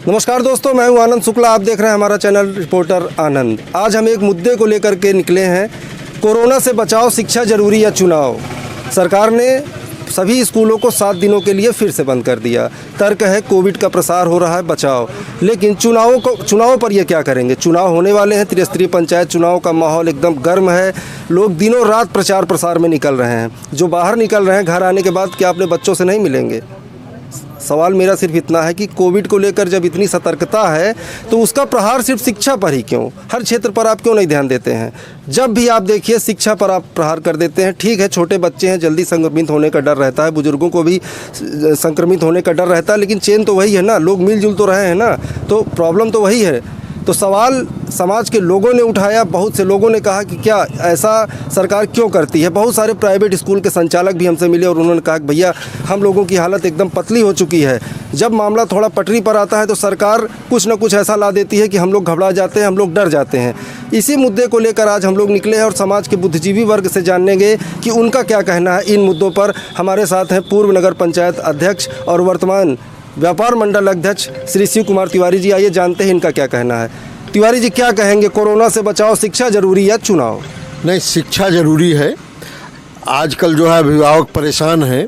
नमस्कार दोस्तों, मैं हूं आनंद शुक्ला। आप देख रहे हैं हमारा चैनल रिपोर्टर आनंद। आज हम एक मुद्दे को लेकर के निकले हैं। कोरोना से बचाव, शिक्षा जरूरी या चुनाव। सरकार ने सभी स्कूलों को 7 दिनों के लिए फिर से बंद कर दिया। तर्क है कोविड का प्रसार हो रहा है, बचाव। लेकिन चुनाव पर ये क्या करेंगे? चुनाव होने वाले हैं, त्रिस्तरीय पंचायत चुनाव का माहौल एकदम गर्म है। लोग दिनों रात प्रचार प्रसार में निकल रहे हैं। जो बाहर निकल रहे हैं, घर आने के बाद क्या अपने बच्चों से नहीं मिलेंगे? सवाल मेरा सिर्फ इतना है कि कोविड को लेकर जब इतनी सतर्कता है तो उसका प्रहार सिर्फ शिक्षा पर ही क्यों? हर क्षेत्र पर आप क्यों नहीं ध्यान देते हैं? जब भी आप देखिए शिक्षा पर आप प्रहार कर देते हैं। ठीक है, छोटे बच्चे हैं, जल्दी संक्रमित होने का डर रहता है, बुजुर्गों को भी संक्रमित होने का डर रहता है, लेकिन चेन तो वही है ना, लोग मिलजुल तो रहे हैं ना, तो प्रॉब्लम तो वही है। तो सवाल समाज के लोगों ने उठाया। बहुत से लोगों ने कहा कि क्या ऐसा सरकार क्यों करती है। बहुत सारे प्राइवेट स्कूल के संचालक भी हमसे मिले और उन्होंने कहा कि भैया हम लोगों की हालत एकदम पतली हो चुकी है। जब मामला थोड़ा पटरी पर आता है तो सरकार कुछ न कुछ ऐसा ला देती है कि हम लोग घबरा जाते हैं, हम लोग डर जाते हैं। इसी मुद्दे को लेकर आज हम लोग निकले हैं और समाज के बुद्धिजीवी वर्ग से जानेंगे कि उनका क्या कहना है इन मुद्दों पर। हमारे साथ हैं पूर्व नगर पंचायत अध्यक्ष और वर्तमान व्यापार मंडल अध्यक्ष श्री शिव कुमार तिवारी जी। आइए जानते हैं इनका क्या कहना है। तिवारी जी, क्या कहेंगे? कोरोना से बचाव, शिक्षा जरूरी या चुनाव? नहीं, शिक्षा ज़रूरी है। आजकल जो है अभिभावक परेशान हैं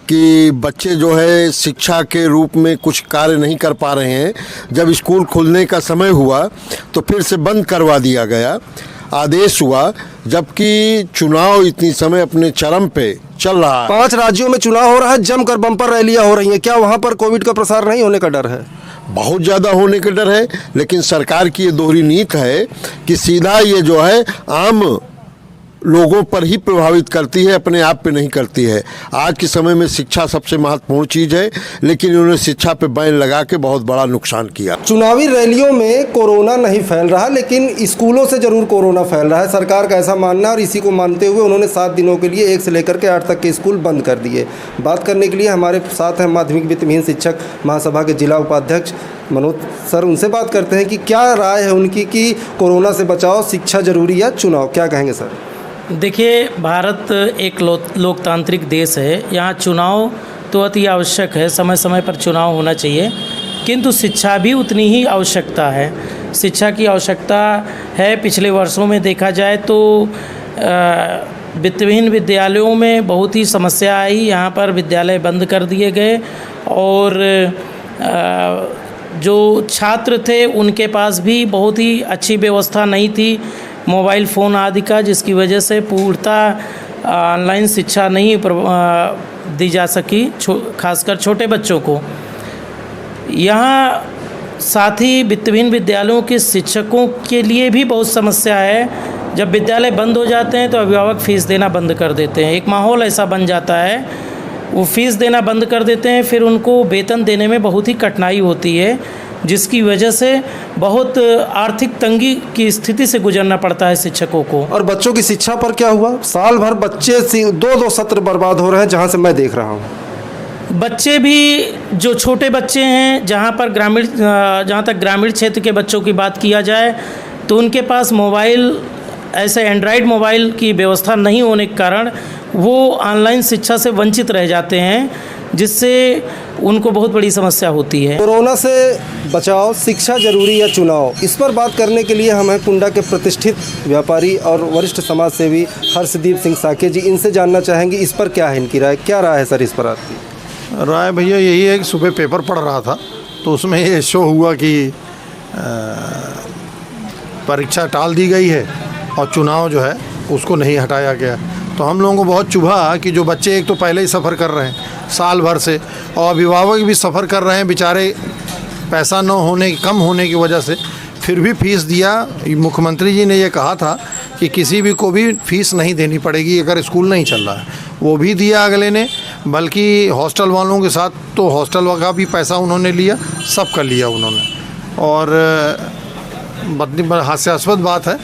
कि बच्चे जो है शिक्षा के रूप में कुछ कार्य नहीं कर पा रहे हैं। जब स्कूल खुलने का समय हुआ तो फिर से बंद करवा दिया गया, आदेश हुआ, जबकि चुनाव इतनी समय अपने चरम पे चल रहा है। 5 राज्यों में चुनाव हो रहा है, जमकर बम्पर रैलियां हो रही हैं। क्या वहां पर कोविड का प्रसार नहीं होने का डर है? बहुत ज़्यादा होने का डर है, लेकिन सरकार की ये दोहरी नीति है कि सीधा ये जो है आम लोगों पर ही प्रभावित करती है, अपने आप पे नहीं करती है। आज के समय में शिक्षा सबसे महत्वपूर्ण चीज़ है, लेकिन इन्होंने शिक्षा पे बैन लगा के बहुत बड़ा नुकसान किया। चुनावी रैलियों में कोरोना नहीं फैल रहा, लेकिन स्कूलों से जरूर कोरोना फैल रहा है, सरकार का ऐसा मानना है। और इसी को मानते हुए उन्होंने 7 दिनों के लिए 1 से लेकर के 8 तक के स्कूल बंद कर दिए। बात करने के लिए हमारे साथ हैं माध्यमिक वित्तविहीन शिक्षक महासभा के जिला उपाध्यक्ष मनोज सर। उनसे बात करते हैं कि क्या राय है उनकी कि कोरोना से बचाव, शिक्षा जरूरी या चुनाव? क्या कहेंगे सर? देखिए, भारत एक लोकतांत्रिक देश है। यहाँ चुनाव तो अति आवश्यक है, समय समय पर चुनाव होना चाहिए, किंतु शिक्षा भी उतनी ही आवश्यकता है। शिक्षा की आवश्यकता है। पिछले वर्षों में देखा जाए तो वित्तविहीन विद्यालयों में बहुत ही समस्या आई। यहाँ पर विद्यालय बंद कर दिए गए और जो छात्र थे उनके पास भी बहुत ही अच्छी व्यवस्था नहीं थी, मोबाइल फ़ोन आदि का, जिसकी वजह से पूर्णतः ऑनलाइन शिक्षा नहीं दी जा सकी, खासकर छोटे बच्चों को। यहाँ साथ ही वित्तविहीन विद्यालयों के शिक्षकों के लिए भी बहुत समस्या है। जब विद्यालय बंद हो जाते हैं तो अभिभावक फ़ीस देना बंद कर देते हैं। एक माहौल ऐसा बन जाता है, वो फ़ीस देना बंद कर देते हैं, फिर उनको वेतन देने में बहुत ही कठिनाई होती है, जिसकी वजह से बहुत आर्थिक तंगी की स्थिति से गुजरना पड़ता है शिक्षकों को। और बच्चों की शिक्षा पर क्या हुआ? साल भर बच्चे 2-2 सत्र बर्बाद हो रहे हैं, जहां से मैं देख रहा हूं। बच्चे भी, जो छोटे बच्चे हैं, जहां तक ग्रामीण क्षेत्र के बच्चों की बात किया जाए तो उनके पास मोबाइल, ऐसे एंड्रॉयड मोबाइल की व्यवस्था नहीं होने के कारण वो ऑनलाइन शिक्षा से वंचित रह जाते हैं, जिससे उनको बहुत बड़ी समस्या होती है। कोरोना से बचाव, शिक्षा जरूरी या चुनाव, इस पर बात करने के लिए हम हैं कुंडा के प्रतिष्ठित व्यापारी और वरिष्ठ समाज सेवी हर्षदीप सिंह साके जी। इनसे जानना चाहेंगे इस पर क्या है इनकी राय। क्या राय है सर इस पर आपकी? राय भैया यही है कि सुबह पेपर पढ़ रहा था तो उसमें ये शो हुआ कि परीक्षा टाल दी गई है और चुनाव जो है उसको नहीं हटाया गया। तो हम लोगों को बहुत चुभा कि जो बच्चे एक तो पहले ही सफ़र कर रहे हैं साल भर से, और अभिभावक भी सफ़र कर रहे हैं बेचारे, पैसा कम होने की वजह से, फिर भी फ़ीस दिया। मुख्यमंत्री जी ने ये कहा था कि किसी भी को भी फ़ीस नहीं देनी पड़ेगी अगर स्कूल नहीं चल रहा है, वो भी दिया अगले ने। बल्कि हॉस्टल वालों के साथ तो हॉस्टल का भी पैसा उन्होंने लिया, सब कर लिया उन्होंने। और हास्यास्पद बात है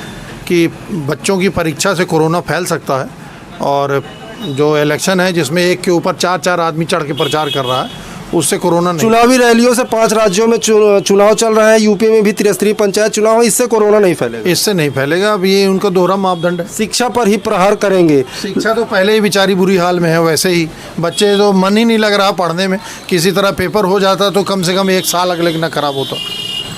कि बच्चों की परीक्षा से कोरोना फैल सकता है, और जो इलेक्शन है जिसमें एक के ऊपर 4-4 आदमी चढ़ के प्रचार कर रहा है, उससे कोरोना नहीं। चुनावी रैलियों से 5 राज्यों में चुनाव चल रहा है, यूपी में भी त्रिस्तरीय पंचायत चुनाव है, इससे कोरोना नहीं फैलेगा। इससे नहीं फैलेगा। अब ये उनका दोहरा मापदंड है। शिक्षा पर ही प्रहार करेंगे। शिक्षा तो पहले ही बेचारी बुरी हाल में है। वैसे ही बच्चे तो मन ही नहीं लग रहा पढ़ने में। किसी तरह पेपर हो जाता तो कम से कम 1 साल अगले ना खराब होता।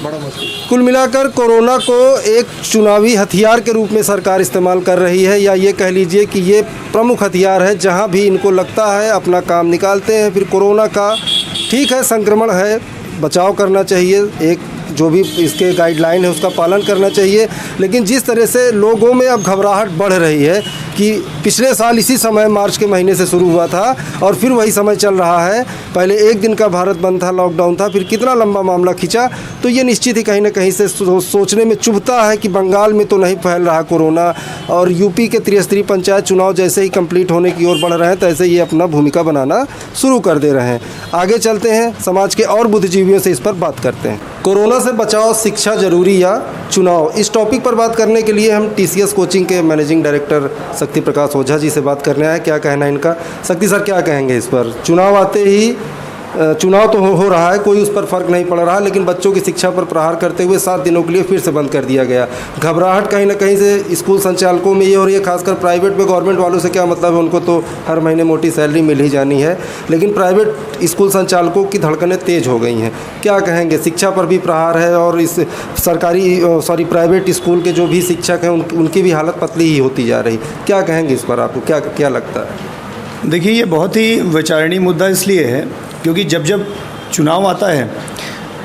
बड़ा मुश्किल। कुल मिलाकर कोरोना को एक चुनावी हथियार के रूप में सरकार इस्तेमाल कर रही है, या ये कह लीजिए कि ये प्रमुख हथियार है। जहां भी इनको लगता है अपना काम निकालते हैं। फिर कोरोना का ठीक है, संक्रमण है, बचाव करना चाहिए, एक जो भी इसके गाइडलाइन है उसका पालन करना चाहिए। लेकिन जिस तरह से लोगों में अब घबराहट बढ़ रही है कि पिछले साल इसी समय मार्च के महीने से शुरू हुआ था और फिर वही समय चल रहा है। पहले 1 दिन का भारत बंद था, लॉकडाउन था, फिर कितना लंबा मामला खींचा, तो ये निश्चित ही कहीं ना कहीं से सोचने में चुभता है कि बंगाल में तो नहीं फैल रहा कोरोना, और यूपी के त्रिस्तरीय पंचायत चुनाव जैसे ही कंप्लीट होने की ओर बढ़ रहे हैं तैसे ये अपना भूमिका बनाना शुरू कर दे रहे हैं। आगे चलते हैं, समाज के और बुद्धिजीवियों से इस पर बात करते हैं। कोरोना से बचाव, शिक्षा जरूरी या चुनाव, इस टॉपिक पर बात करने के लिए हम TCS कोचिंग के मैनेजिंग डायरेक्टर शक्ति प्रकाश ओझा जी से बात करने आए। क्या कहना है इनका? शक्ति सर, क्या कहेंगे इस पर? चुनाव आते ही चुनाव तो हो रहा है, कोई उस पर फर्क नहीं पड़ रहा, लेकिन बच्चों की शिक्षा पर प्रहार करते हुए 7 दिनों के लिए फिर से बंद कर दिया गया। घबराहट कहीं ना कहीं से स्कूल संचालकों में ये हो रही है, खासकर प्राइवेट में। गवर्नमेंट वालों से क्या मतलब है, उनको तो हर महीने मोटी सैलरी मिल ही जानी है, लेकिन प्राइवेट स्कूल संचालकों की धड़कनें तेज हो गई हैं। क्या कहेंगे? शिक्षा पर भी प्रहार है और इस प्राइवेट स्कूल के जो भी शिक्षक हैं उनकी भी हालत पतली ही होती जा रही। क्या कहेंगे इस पर? आपको क्या लगता है? देखिए, ये बहुत ही विचारणीय मुद्दा इसलिए है क्योंकि जब जब चुनाव आता है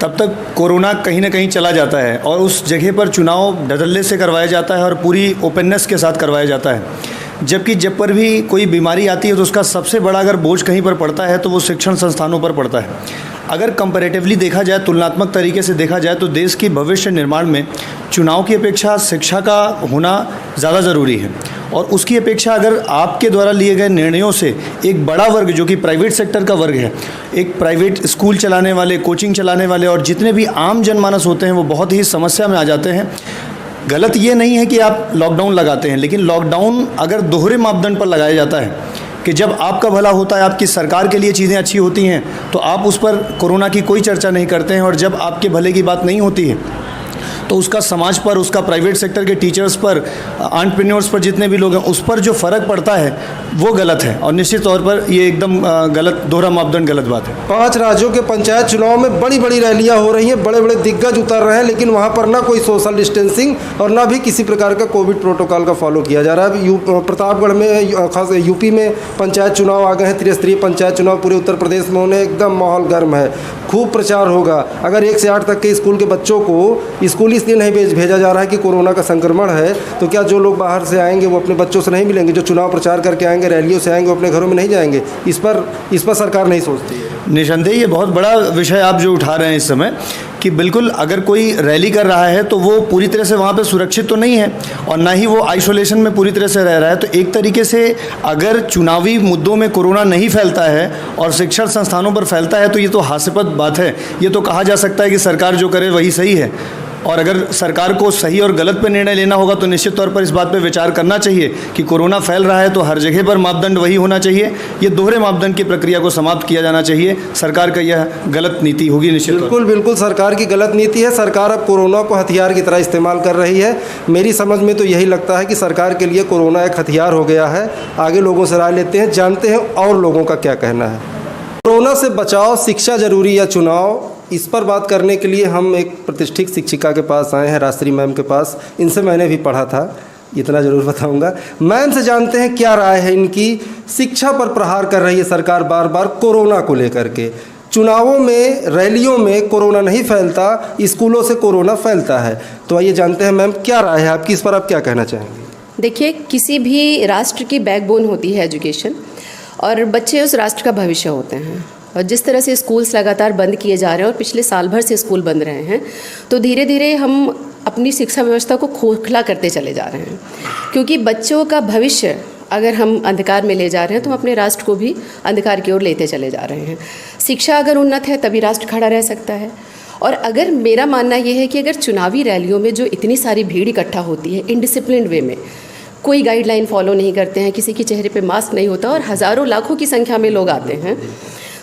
तब तक कोरोना कहीं ना कहीं चला जाता है और उस जगह पर चुनाव धड़ल्ले से करवाया जाता है और पूरी ओपननेस के साथ करवाया जाता है। जबकि जब पर भी कोई बीमारी आती है तो उसका सबसे बड़ा अगर बोझ कहीं पर पड़ता है तो वो शिक्षण संस्थानों पर पड़ता है। अगर कंपैरेटिवली देखा जाए, तुलनात्मक तरीके से देखा जाए, तो देश की भविष्य निर्माण में चुनाव की अपेक्षा शिक्षा का होना ज़्यादा ज़रूरी है। और उसकी अपेक्षा अगर आपके द्वारा लिए गए निर्णयों से एक बड़ा वर्ग जो कि प्राइवेट सेक्टर का वर्ग है, एक प्राइवेट स्कूल चलाने वाले, कोचिंग चलाने वाले और जितने भी आम जनमानस होते हैं, वो बहुत ही समस्या में आ जाते हैं। गलत ये नहीं है कि आप लॉकडाउन लगाते हैं, लेकिन लॉकडाउन अगर दोहरे मापदंड पर लगाया जाता है कि जब आपका भला होता है, आपकी सरकार के लिए चीज़ें अच्छी होती हैं, तो आप उस पर कोरोना की कोई चर्चा नहीं करते हैं, और जब आपके भले की बात नहीं होती है तो उसका समाज पर, उसका प्राइवेट सेक्टर के टीचर्स पर, एंटरप्रेन्योर्स पर, जितने भी लोग हैं उस पर जो फ़र्क पड़ता है वो गलत है। और निश्चित तौर पर ये एकदम गलत, दोहरा मापदंड गलत बात है। 5 राज्यों के पंचायत चुनाव में बड़ी बड़ी रैलियां हो रही हैं, बड़े बड़े दिग्गज उतर रहे हैं, लेकिन वहां पर ना कोई सोशल डिस्टेंसिंग और ना भी किसी प्रकार का कोविड प्रोटोकॉल का फॉलो किया जा रहा है। प्रतापगढ़ में, खास यूपी में पंचायत चुनाव आ गए हैं, त्रिस्तरीय पंचायत चुनाव पूरे उत्तर प्रदेश में होने, एकदम माहौल गर्म है, खूब प्रचार होगा। अगर 1 से 8 तक के स्कूल के बच्चों को स्कूल इसलिए नहीं भेजा जा रहा है कि कोरोना का संक्रमण है, तो क्या जो लोग बाहर से आएंगे वो अपने बच्चों से नहीं मिलेंगे? जो चुनाव प्रचार करके आएंगे, रैलियों से आएंगे, वो अपने घरों में नहीं जाएंगे? इस पर सरकार नहीं सोचती है। निसंदेह ये बहुत बड़ा विषय आप जो उठा रहे हैं इस समय, कि बिल्कुल अगर कोई रैली कर रहा है तो वो पूरी तरह से वहाँ पे सुरक्षित तो नहीं है और ना ही वो आइसोलेशन में पूरी तरह से रह रहा है। तो एक तरीके से अगर चुनावी मुद्दों में कोरोना नहीं फैलता है और शिक्षण संस्थानों पर फैलता है तो ये तो हास्यास्पद बात है। ये तो कहा जा सकता है कि सरकार जो करे वही सही है, और अगर सरकार को सही और गलत पर निर्णय लेना होगा तो निश्चित तौर पर इस बात पर विचार करना चाहिए कि कोरोना फैल रहा है तो हर जगह पर मापदंड वही होना चाहिए। ये दोहरे मापदंड की प्रक्रिया को समाप्त किया जाना चाहिए। सरकार का यह गलत नीति होगी निश्चित। बिल्कुल सरकार की गलत नीति है। सरकार अब कोरोना को हथियार की तरह इस्तेमाल कर रही है। मेरी समझ में तो यही लगता है कि सरकार के लिए कोरोना एक हथियार हो गया है। आगे लोगों से राय लेते हैं, जानते हैं और लोगों का क्या कहना है। कोरोना से बचाव, शिक्षा जरूरी या चुनाव, इस पर बात करने के लिए हम एक प्रतिष्ठित शिक्षिका के पास आए हैं, राजश्री मैम के पास। इनसे मैंने भी पढ़ा था, इतना ज़रूर बताऊंगा। मैम से जानते हैं क्या राय है इनकी। शिक्षा पर प्रहार कर रही है सरकार बार बार कोरोना को लेकर के। चुनावों में, रैलियों में कोरोना नहीं फैलता, स्कूलों से कोरोना फैलता है। तो आइए जानते हैं मैम क्या राय है आपकी, इस पर आप क्या कहना चाहेंगे? देखिए, किसी भी राष्ट्र की बैकबोन होती है एजुकेशन, और बच्चे उस राष्ट्र का भविष्य होते हैं। और जिस तरह से स्कूल्स लगातार बंद किए जा रहे हैं और पिछले साल भर से स्कूल बंद रहे हैं, तो धीरे धीरे हम अपनी शिक्षा व्यवस्था को खोखला करते चले जा रहे हैं। क्योंकि बच्चों का भविष्य अगर हम अंधकार में ले जा रहे हैं तो हम अपने राष्ट्र को भी अंधकार की ओर लेते चले जा रहे हैं। शिक्षा अगर उन्नत है तभी राष्ट्र खड़ा रह सकता है। और अगर मेरा मानना ये है कि अगर चुनावी रैलियों में जो इतनी सारी भीड़ इकट्ठा होती है इनडिसिप्लिन्ड वे में, कोई गाइडलाइन फॉलो नहीं करते हैं, किसी के चेहरे पे मास्क नहीं होता और हज़ारों लाखों की संख्या में लोग आते हैं,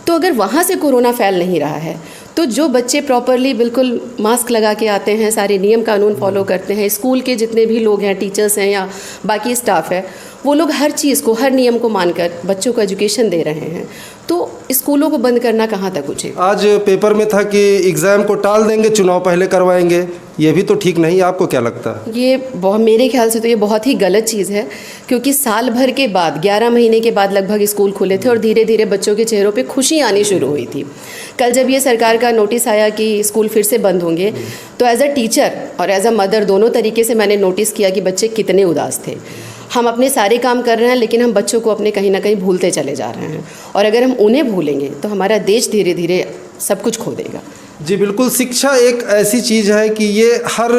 तो अगर वहाँ से कोरोना फैल नहीं रहा है तो जो बच्चे प्रॉपरली बिल्कुल मास्क लगा के आते हैं, सारे नियम कानून फॉलो करते हैं, स्कूल के जितने भी लोग हैं, टीचर्स हैं या बाकी स्टाफ है, वो लोग हर चीज़ को, हर नियम को मानकर बच्चों को एजुकेशन दे रहे हैं, तो स्कूलों को बंद करना कहाँ तक उचित। आज पेपर में था कि एग्ज़ाम को टाल देंगे, चुनाव पहले करवाएंगे, ये भी तो ठीक नहीं, आपको क्या लगता है? ये मेरे ख्याल से तो ये बहुत ही गलत चीज़ है, क्योंकि साल भर के बाद 11 महीने के बाद लगभग स्कूल खुले थे और धीरे धीरे बच्चों के चेहरों पे खुशी आनी शुरू हुई थी। कल जब ये सरकार का नोटिस आया कि स्कूल फिर से बंद होंगे, तो एज अ टीचर और एज अ मदर दोनों तरीके से मैंने नोटिस किया कि बच्चे कितने उदास थे। हम अपने सारे काम कर रहे हैं लेकिन हम बच्चों को अपने कहीं ना कहीं भूलते चले जा रहे हैं, और अगर हम उन्हें भूलेंगे तो हमारा देश धीरे धीरे सब कुछ खो देगा। जी बिल्कुल, शिक्षा एक ऐसी चीज़ है कि ये हर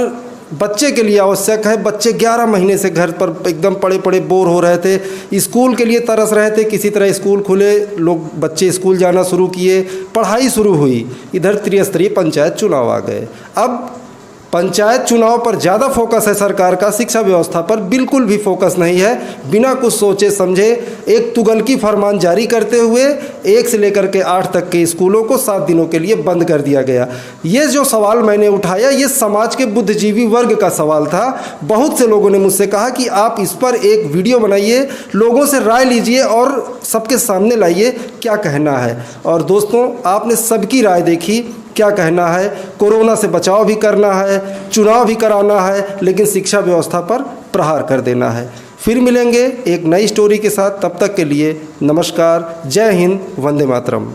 बच्चे के लिए आवश्यक है। बच्चे 11 महीने से घर पर एकदम पड़े पड़े बोर हो रहे थे, स्कूल के लिए तरस रहे थे, किसी तरह स्कूल खुले, लोग बच्चे स्कूल जाना शुरू किए, पढ़ाई शुरू हुई, इधर त्रिस्तरीय पंचायत चुनाव आ गए। अब पंचायत चुनाव पर ज़्यादा फोकस है सरकार का, शिक्षा व्यवस्था पर बिल्कुल भी फोकस नहीं है। बिना कुछ सोचे समझे एक तुगलकी फरमान जारी करते हुए 1 से लेकर के 8 तक के स्कूलों को 7 दिनों के लिए बंद कर दिया गया। ये जो सवाल मैंने उठाया, ये समाज के बुद्धिजीवी वर्ग का सवाल था। बहुत से लोगों ने मुझसे कहा कि आप इस पर एक वीडियो बनाइए, लोगों से राय लीजिए और सबके सामने लाइए क्या कहना है। और दोस्तों, आपने सबकी राय देखी, क्या कहना है। कोरोना से बचाव भी करना है, चुनाव भी कराना है, लेकिन शिक्षा व्यवस्था पर प्रहार कर देना है। फिर मिलेंगे एक नई स्टोरी के साथ, तब तक के लिए नमस्कार, जय हिंद, वंदे मातरम।